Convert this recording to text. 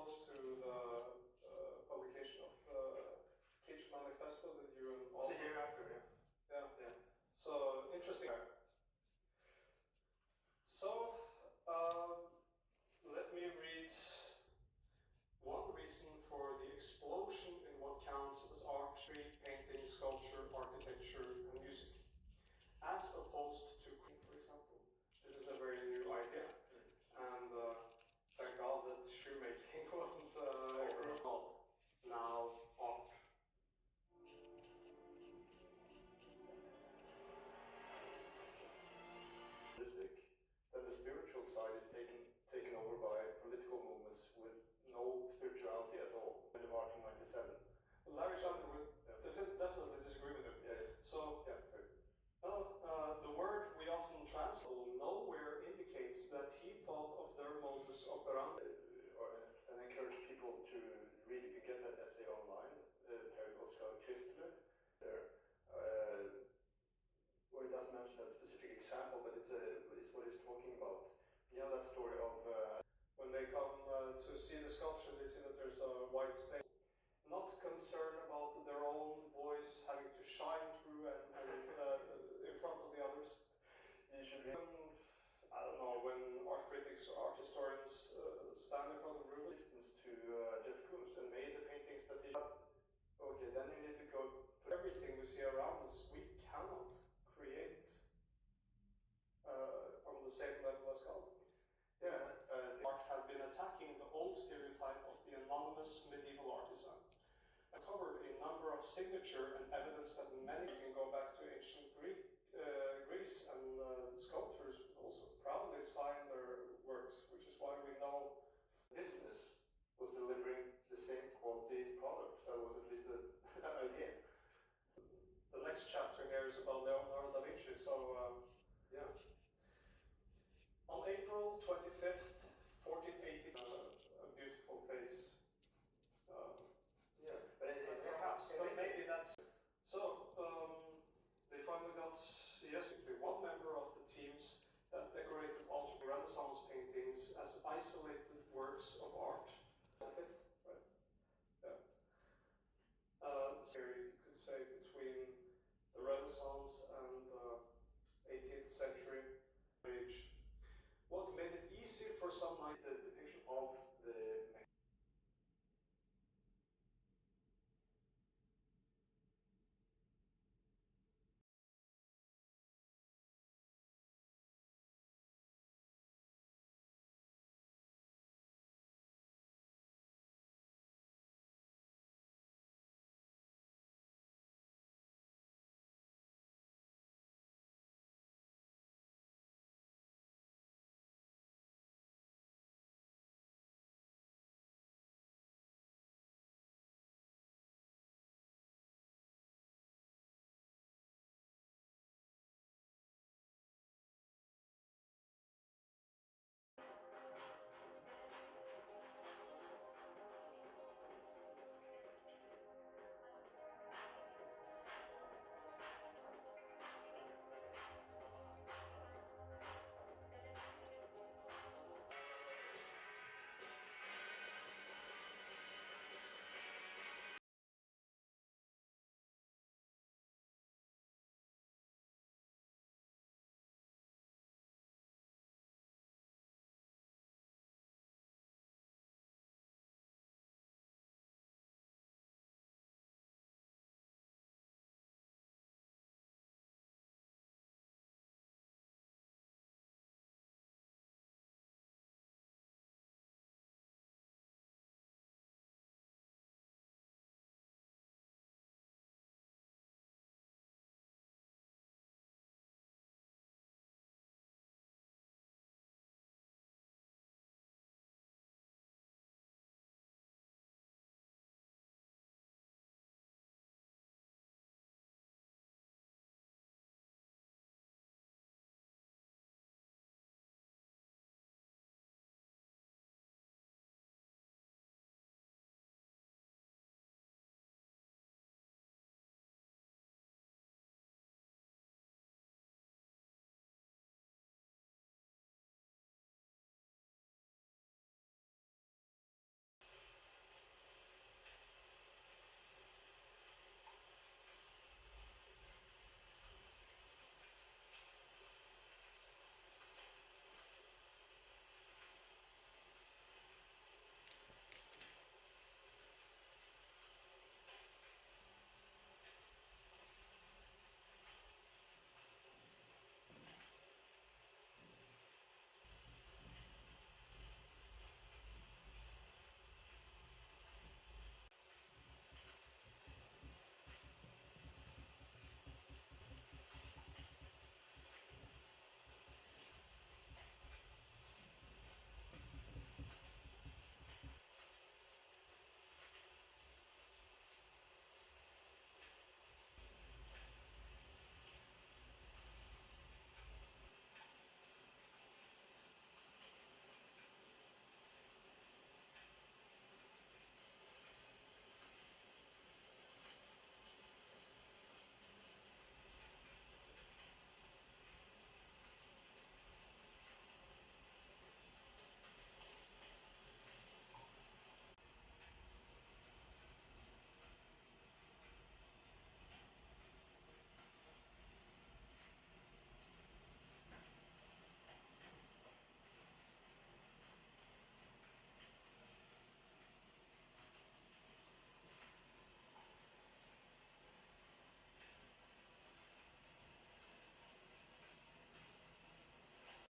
close to the publication of the Kitsch Manifesto that you and all. It's a year after, yeah. Yeah. So interesting. So let me read one reason for the explosion in what counts as artistry, painting, sculpture, architecture, and music, as opposed to, for example. This is a very new idea, and thank God that shoemaking wasn't a group called now art. Then the spiritual side is taken over by political movements with no spirituality at all. In the Art from '97. Larry Sandler would definitely disagree with him. Yeah. So, the word we often translate nowhere indicates that he thought of their modus operandi. And encourage people to read. You can get that essay online, Per Oskar Christler, there, where it doesn't mention a specific example, but it's what he's talking about. You know that story of when they come to see the sculpture, they see that there's a white stain. Not concerned about their own voice having to shine through and in front of the others. You should read. I don't know, when art critics or art historians stand in front of room. Listens to Jeff Koons and made the paintings that he. Okay, then you need to go. Everything we see around us, we cannot create on the same level as God. Yeah, Art had been attacking the old stereotype of the anonymous medieval artisan. I covered a number of signature and evidence that many can go back to ancient Greece, and the sculptors would also proudly sign their works, which is why we know business was delivering the same quality products. That was at least the idea. The next chapter here is about Leonardo da Vinci, so yeah. On April 25th, 1480, a beautiful face. Yeah, but perhaps, but maybe that's... So, they finally got, one member of the teams that decorated all Renaissance paintings as isolated works of art. The fifth, right? Yeah. You could say, between the Renaissance and the 18th century age. What made it easy for some nights the depiction of